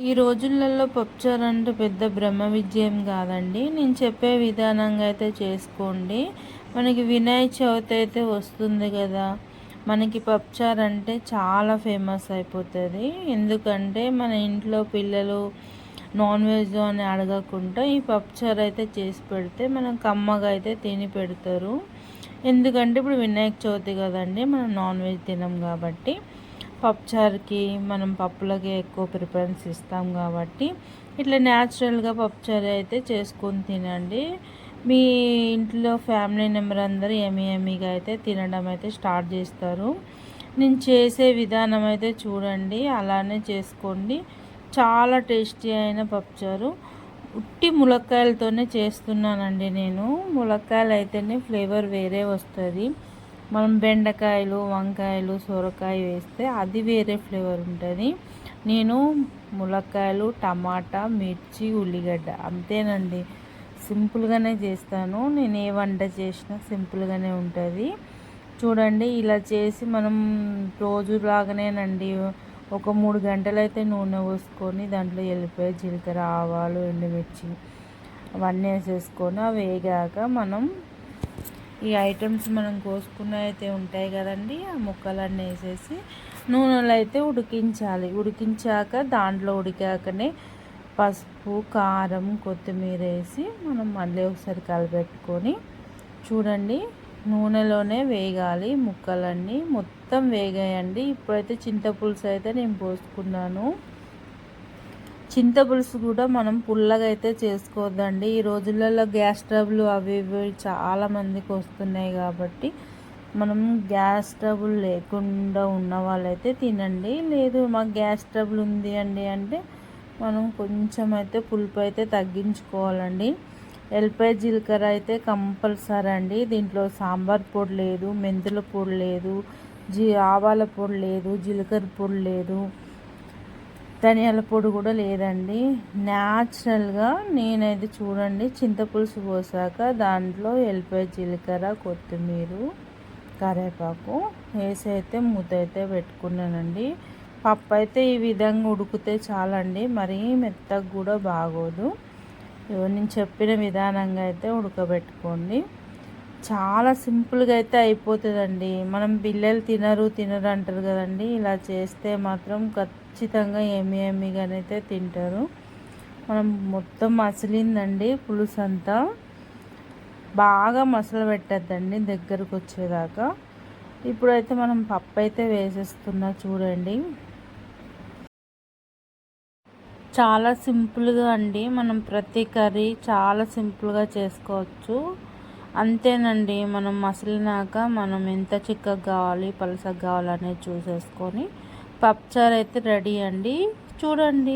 ఈ రోజులలో పప్పుచారు అంటే పెద్ద బ్రహ్మ విజయం కాదండి. నేను చెప్పే విధానంగా అయితే చేసుకోండి. మనకి వినాయక చవితి అయితే వస్తుంది కదా, మనకి పప్పుచారు అంటే చాలా ఫేమస్ అయిపోతుంది. ఎందుకంటే మన ఇంట్లో పిల్లలు నాన్ వెజ్ అని అడగకుండా ఈ పప్పుచారు అయితే చేసి పెడితే మనం కమ్మగా అయితే తిని పెడతారు. ఎందుకంటే ఇప్పుడు వినాయక చవితి కదండి, మనం నాన్ వెజ్ తినం కాబట్టి పప్పుచారుకి మనం పప్పులకి ఎక్కువ ప్రిఫరెన్స్ ఇస్తాం కాబట్టి ఇట్లా న్యాచురల్గా పప్పుచారు అయితే చేసుకొని తినండి. మీ ఇంట్లో ఫ్యామిలీ మెంబర్ అందరూ ఎమ్మీగా అయితే తినడం అయితే స్టార్ట్ చేస్తారు. నేను చేసే విధానం అయితే చూడండి, అలానే చేసుకోండి. చాలా టేస్టీ అయిన పప్పుచారు ఉట్టి ములక్కాయలతోనే చేస్తున్నానండి. నేను ములక్కాయలు అయితేనే ఫ్లేవర్ వేరే వస్తుంది. మనం బెండకాయలు, వంకాయలు, సొరకాయ వేస్తే అది వేరే ఫ్లేవర్ ఉంటుంది. నేను ములక్కాయలు, టమాటా, మిర్చి, ఉల్లిగడ్డ అంతేనండి. సింపుల్గానే చేస్తాను. నేను ఏ వంట చేసినా సింపుల్గానే ఉంటుంది. చూడండి, ఇలా చేసి మనం రోజులాగానేనండి ఒక 3 గంటలైతే నూనె పోసుకొని దాంట్లో ఎల్లిపాయ, జీలకర్ర, ఆవాలు, ఎండుమిర్చి అవన్నీ వేసేసుకొని అవి వేగాక మనం ఈ ఐటమ్స్ మనం కోసుకున్న అయితే ఉంటాయి కదండి, ఆ ముక్కలన్నీ వేసేసి నూనెలో అయితే ఉడికించాలి. ఉడికించాక దాంట్లో ఉడికాకనే పసుపు, కారం, కొత్తిమీర వేసి మనం మళ్ళీ ఒకసారి కలిపెట్టుకొని చూడండి, నూనెలోనే వేగాలి. ముక్కలన్నీ మొత్తం వేగాయండి. ఇప్పుడైతే చింతపులుసు అయితే నేను పోసుకున్నాను. చింతపులుసు కూడా మనం పుల్లగా అయితే చేసుకోవద్దండి. ఈ రోజులలో గ్యాస్ ట్రబుల్ అవి ఇవి చాలామందికి వస్తున్నాయి కాబట్టి మనం గ్యాస్ ట్రబుల్ లేకుండా ఉన్న వాళ్ళైతే తినండి. లేదు మాకు గ్యాస్ ట్రబుల్ ఉంది అండి అంటే మనం కొంచెం అయితే పులుపు అయితే తగ్గించుకోవాలండి. ఎల్లిపాయ, జీలకర్ర అయితే కంపల్సరీ అండి. దీంట్లో సాంబార్ పొడి లేదు, మెంతుల పొడి లేదు, ఆవాల పొడి లేదు, జీలకర్ర పొడి లేదు, ధనియాల పొడి కూడా లేదండి. న్యాచురల్గా నేనైతే చూడండి, చింతపులుసు పోసాక దాంట్లో ఎల్లిపాయ, జీలకర్ర, కొత్తిమీర, కరివేపాకు వేసి అయితే మూత అయితే పెట్టుకున్నానండి. పప్పు అయితే ఈ విధంగా ఉడికితే చాలండి, మరీ మెత్తగా కూడా బాగోదు. నేను చెప్పిన విధానంగా అయితే ఉడకబెట్టుకోండి. చాలా సింపుల్గా అయితే అయిపోతుందండి. మనం పిల్లలు తినరు అంటారు కదండి, ఇలా చేస్తే మాత్రం ఖచ్చితంగా ఎమ్మీగానైతే తింటారు. మనం మొత్తం మసిలిందండి పులుసు అంతా, బాగా మసలు పెట్టద్దండి దగ్గరకు వచ్చేదాకా. ఇప్పుడైతే మనం పప్పు అయితే వేసేస్తున్నా చూడండి. చాలా సింపుల్గా అండి, మనం ప్రతి కర్రీ చాలా సింపుల్గా చేసుకోవచ్చు. అంతేనండి, మనం మసిలినాక మనం ఎంత చిక్కగా కావాలి, పలసగా కావాలనేది చూసేసుకొని పప్పుచారు అయితే రెడీ అండి. చూడండి.